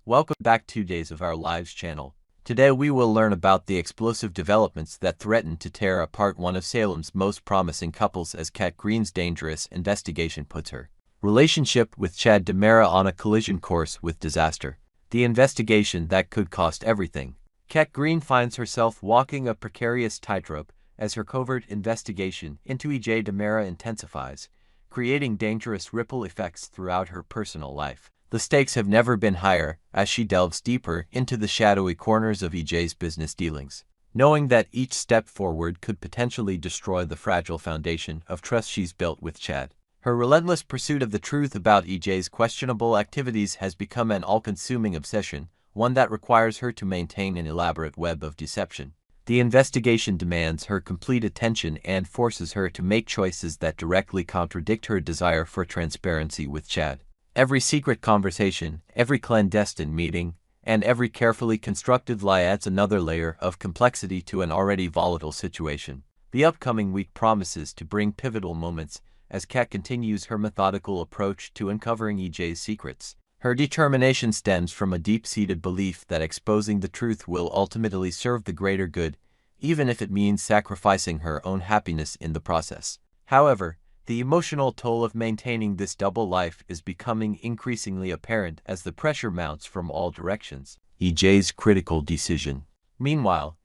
Welcome back to Days of Our Lives channel. Today we will learn about the explosive developments that threaten to tear apart one of Salem's most promising couples as Kat Green's dangerous investigation puts her relationship with Chad DiMera on a collision course with disaster. The investigation that could cost everything. Kat Green finds herself walking a precarious tightrope as her covert investigation into DiMera intensifies, creating dangerous ripple effects throughout her personal life. The stakes have never been higher as she delves deeper into the shadowy corners of EJ's business dealings, knowing that each step forward could potentially destroy the fragile foundation of trust she's built with Chad. Her relentless pursuit of the truth about EJ's questionable activities has become an all-consuming obsession, one that requires her to maintain an elaborate web of deception. The investigation demands her complete attention and forces her to make choices that directly contradict her desire for transparency with Chad. Every secret conversation, every clandestine meeting, and every carefully constructed lie adds another layer of complexity to an already volatile situation. The upcoming week promises to bring pivotal moments as Kat continues her methodical approach to uncovering EJ's secrets. Her determination stems from a deep-seated belief that exposing the truth will ultimately serve the greater good, even if it means sacrificing her own happiness in the process. However, the emotional toll of maintaining this double life is becoming increasingly apparent as the pressure mounts from all directions. EJ's critical decision. Meanwhile,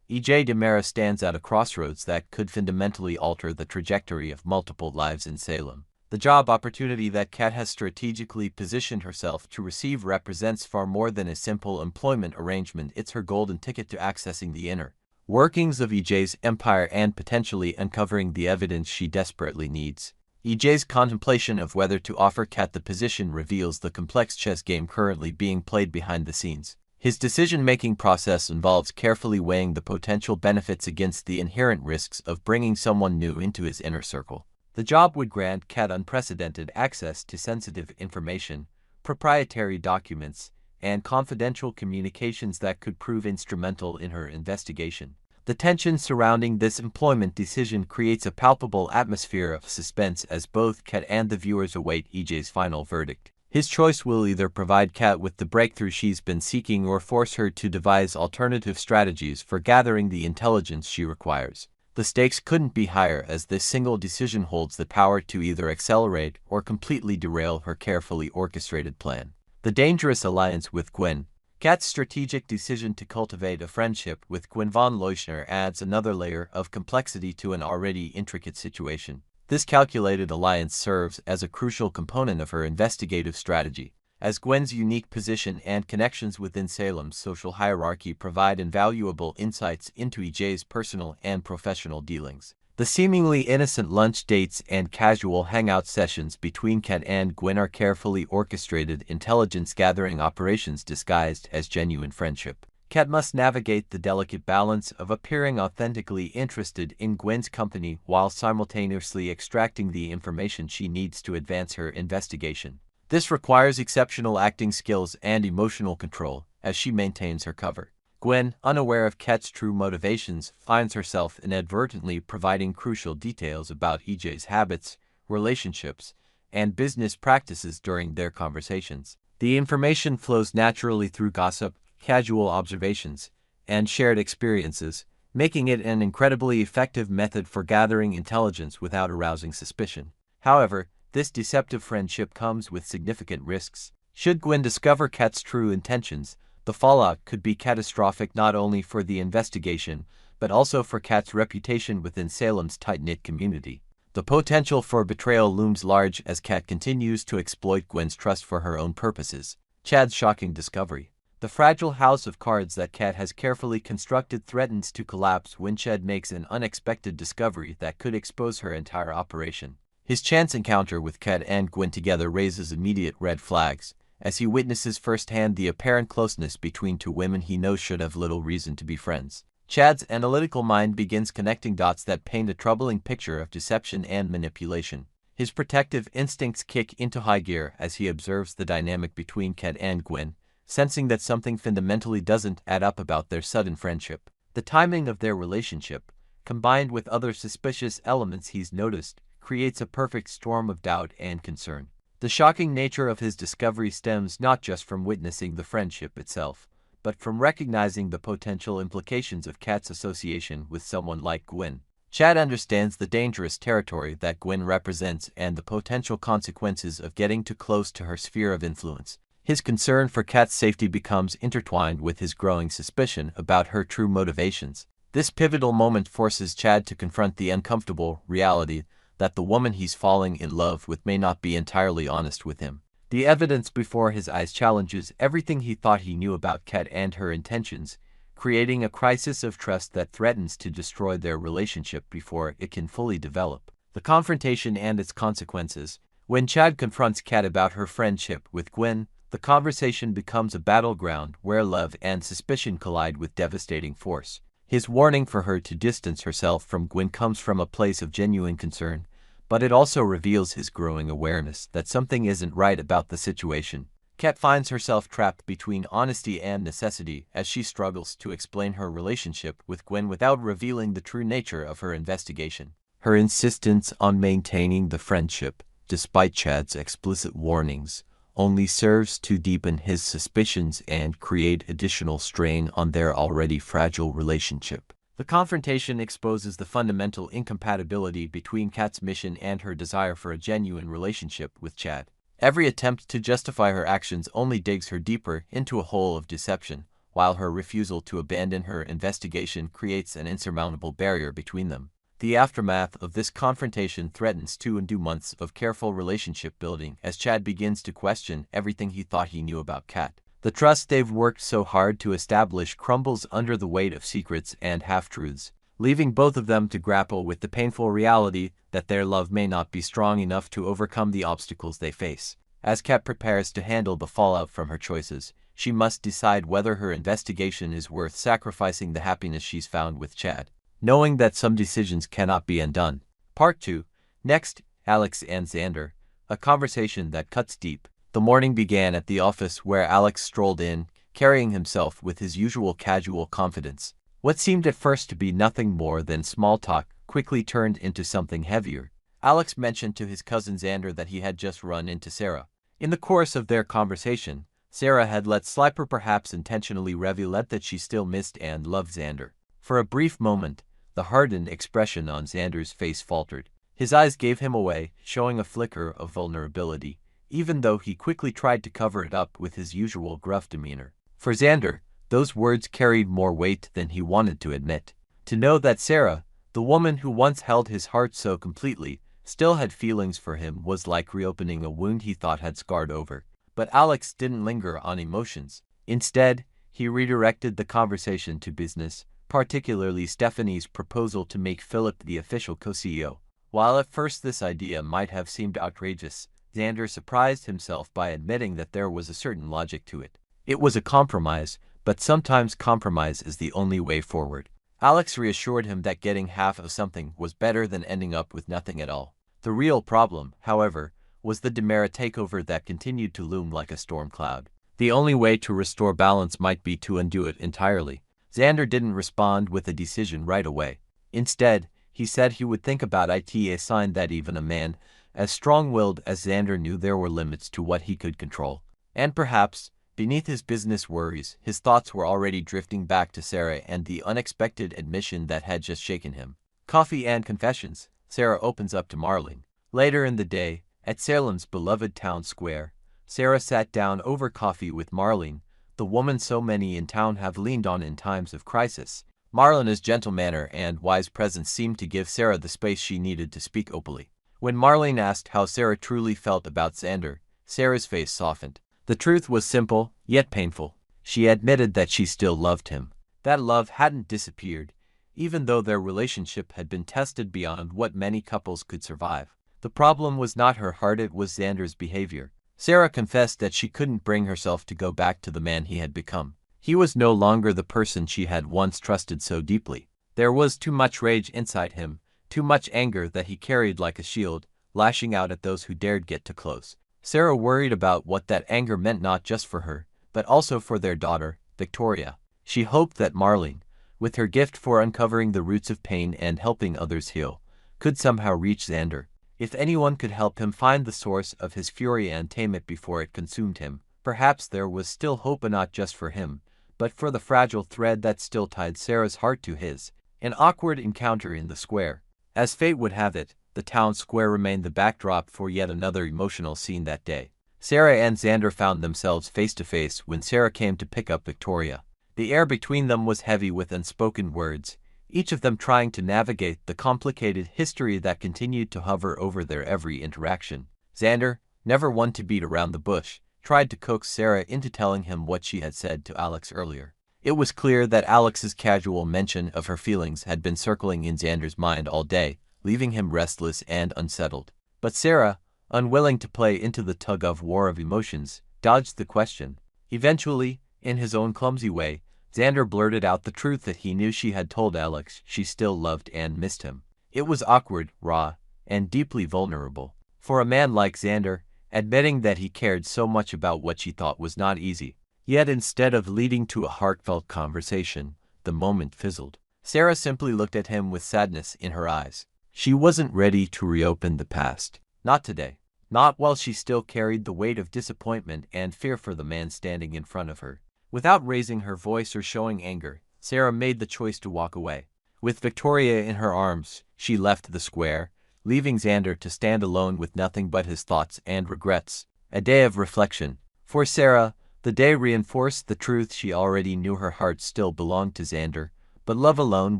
EJ DiMera stands at a crossroads that could fundamentally alter the trajectory of multiple lives in Salem. The job opportunity that Kat has strategically positioned herself to receive represents far more than a simple employment arrangement. It's her golden ticket to accessing the inner workings of EJ's empire and potentially uncovering the evidence she desperately needs. EJ's contemplation of whether to offer Kat the position reveals the complex chess game currently being played behind the scenes. His decision-making process involves carefully weighing the potential benefits against the inherent risks of bringing someone new into his inner circle. The job would grant Kat unprecedented access to sensitive information, proprietary documents, and confidential communications that could prove instrumental in her investigation. The tension surrounding this employment decision creates a palpable atmosphere of suspense as both Kat and the viewers await EJ's final verdict. His choice will either provide Kat with the breakthrough she's been seeking or force her to devise alternative strategies for gathering the intelligence she requires. The stakes couldn't be higher as this single decision holds the power to either accelerate or completely derail her carefully orchestrated plan. The dangerous alliance with Gwen. Kat's strategic decision to cultivate a friendship with Gwen von Leuschner adds another layer of complexity to an already intricate situation. This calculated alliance serves as a crucial component of her investigative strategy, as Gwen's unique position and connections within Salem's social hierarchy provide invaluable insights into EJ's personal and professional dealings. The seemingly innocent lunch dates and casual hangout sessions between Kat and Gwen are carefully orchestrated intelligence-gathering operations disguised as genuine friendship. Kat must navigate the delicate balance of appearing authentically interested in Gwen's company while simultaneously extracting the information she needs to advance her investigation. This requires exceptional acting skills and emotional control as she maintains her cover. Gwen, unaware of Kat's true motivations, finds herself inadvertently providing crucial details about EJ's habits, relationships, and business practices during their conversations. The information flows naturally through gossip, casual observations, and shared experiences, making it an incredibly effective method for gathering intelligence without arousing suspicion. However, this deceptive friendship comes with significant risks. Should Gwen discover Kat's true intentions, the fallout could be catastrophic not only for the investigation, but also for Kat's reputation within Salem's tight-knit community. The potential for betrayal looms large as Kat continues to exploit Gwen's trust for her own purposes. Chad's shocking discovery. The fragile house of cards that Kat has carefully constructed threatens to collapse when Chad makes an unexpected discovery that could expose her entire operation. His chance encounter with Kat and Gwen together raises immediate red flags, as he witnesses firsthand the apparent closeness between two women he knows should have little reason to be friends. Chad's analytical mind begins connecting dots that paint a troubling picture of deception and manipulation. His protective instincts kick into high gear as he observes the dynamic between Kat and Gwen, sensing that something fundamentally doesn't add up about their sudden friendship. The timing of their relationship, combined with other suspicious elements he's noticed, creates a perfect storm of doubt and concern. The shocking nature of his discovery stems not just from witnessing the friendship itself, but from recognizing the potential implications of Kat's association with someone like Gwen. Chad understands the dangerous territory that Gwen represents and the potential consequences of getting too close to her sphere of influence. His concern for Kat's safety becomes intertwined with his growing suspicion about her true motivations. This pivotal moment forces Chad to confront the uncomfortable reality that the woman he's falling in love with may not be entirely honest with him. The evidence before his eyes challenges everything he thought he knew about Kat and her intentions, creating a crisis of trust that threatens to destroy their relationship before it can fully develop. The confrontation and its consequences. When Chad confronts Kat about her friendship with Gwen, the conversation becomes a battleground where love and suspicion collide with devastating force. His warning for her to distance herself from Gwen comes from a place of genuine concern, but it also reveals his growing awareness that something isn't right about the situation. Kat finds herself trapped between honesty and necessity as she struggles to explain her relationship with Gwen without revealing the true nature of her investigation. Her insistence on maintaining the friendship, despite Chad's explicit warnings, only serves to deepen his suspicions and create additional strain on their already fragile relationship. The confrontation exposes the fundamental incompatibility between Kat's mission and her desire for a genuine relationship with Chad. Every attempt to justify her actions only digs her deeper into a hole of deception, while her refusal to abandon her investigation creates an insurmountable barrier between them. The aftermath of this confrontation threatens to undo months of careful relationship building as Chad begins to question everything he thought he knew about Kat. The trust they've worked so hard to establish crumbles under the weight of secrets and half-truths, leaving both of them to grapple with the painful reality that their love may not be strong enough to overcome the obstacles they face. As Kat prepares to handle the fallout from her choices, she must decide whether her investigation is worth sacrificing the happiness she's found with Chad, knowing that some decisions cannot be undone. Part 2. Next, Alex and Xander, a conversation that cuts deep. The morning began at the office where Alex strolled in, carrying himself with his usual casual confidence. What seemed at first to be nothing more than small talk quickly turned into something heavier. Alex mentioned to his cousin Xander that he had just run into Sarah. In the course of their conversation, Sarah had let slip or perhaps intentionally reveal that she still missed and loved Xander. For a brief moment, the hardened expression on Xander's face faltered. His eyes gave him away, showing a flicker of vulnerability, even though he quickly tried to cover it up with his usual gruff demeanor. For Xander, those words carried more weight than he wanted to admit. To know that Sarah, the woman who once held his heart so completely, still had feelings for him was like reopening a wound he thought had scarred over. But Alex didn't linger on emotions. Instead, he redirected the conversation to business, particularly Stephanie's proposal to make Philip the official co-CEO. While at first this idea might have seemed outrageous, Xander surprised himself by admitting that there was a certain logic to it. It was a compromise, but sometimes compromise is the only way forward. Alex reassured him that getting half of something was better than ending up with nothing at all. The real problem, however, was the demerit takeover that continued to loom like a storm cloud. The only way to restore balance might be to undo it entirely. Xander didn't respond with a decision right away. Instead, he said he would think about it, a sign that even a man as strong-willed as Xander knew there were limits to what he could control. And perhaps, beneath his business worries, his thoughts were already drifting back to Sarah and the unexpected admission that had just shaken him. Coffee and confessions. Sarah opens up to Marlene. Later in the day, at Salem's beloved town square, Sarah sat down over coffee with Marlene, the woman so many in town have leaned on in times of crisis. Marlene's gentle manner and wise presence seemed to give Sarah the space she needed to speak openly. When Marlene asked how Sarah truly felt about Xander, Sarah's face softened. The truth was simple, yet painful. She admitted that she still loved him. That love hadn't disappeared, even though their relationship had been tested beyond what many couples could survive. The problem was not her heart, it was Xander's behavior. Sarah confessed that she couldn't bring herself to go back to the man he had become. He was no longer the person she had once trusted so deeply. There was too much rage inside him, too much anger that he carried like a shield, lashing out at those who dared get too close. Sarah worried about what that anger meant not just for her, but also for their daughter, Victoria. She hoped that Marlene, with her gift for uncovering the roots of pain and helping others heal, could somehow reach Xander. If anyone could help him find the source of his fury and tame it before it consumed him, perhaps there was still hope, and not just for him, but for the fragile thread that still tied Sarah's heart to his. An awkward encounter in the square. As fate would have it, the town square remained the backdrop for yet another emotional scene that day. Sarah and Xander found themselves face to face when Sarah came to pick up Victoria. The air between them was heavy with unspoken words, each of them trying to navigate the complicated history that continued to hover over their every interaction. Xander, never one to beat around the bush, tried to coax Sarah into telling him what she had said to Alex earlier. It was clear that Alex's casual mention of her feelings had been circling in Xander's mind all day, leaving him restless and unsettled. But Sarah, unwilling to play into the tug-of-war of emotions, dodged the question. Eventually, in his own clumsy way, Xander blurted out the truth that he knew she had told Alex she still loved and missed him. It was awkward, raw, and deeply vulnerable. For a man like Xander, admitting that he cared so much about what she thought was not easy. Yet instead of leading to a heartfelt conversation, the moment fizzled. Sarah simply looked at him with sadness in her eyes. She wasn't ready to reopen the past. Not today. Not while she still carried the weight of disappointment and fear for the man standing in front of her. Without raising her voice or showing anger, Sarah made the choice to walk away. With Victoria in her arms, she left the square, leaving Xander to stand alone with nothing but his thoughts and regrets. A day of reflection. For Sarah, the day reinforced the truth she already knew: her heart still belonged to Xander, but love alone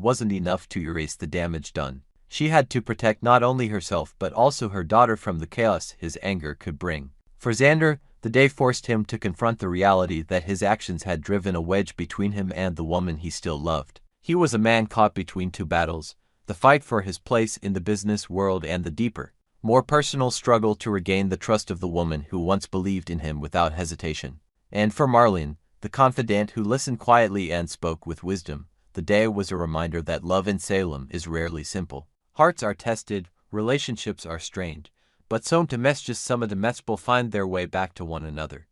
wasn't enough to erase the damage done. She had to protect not only herself but also her daughter from the chaos his anger could bring. For Xander, the day forced him to confront the reality that his actions had driven a wedge between him and the woman he still loved. He was a man caught between two battles: the fight for his place in the business world and the deeper, more personal struggle to regain the trust of the woman who once believed in him without hesitation. And for Marlene, the confidant who listened quietly and spoke with wisdom, the day was a reminder that love in Salem is rarely simple. Hearts are tested, relationships are strained, but some of them find their way back to one another.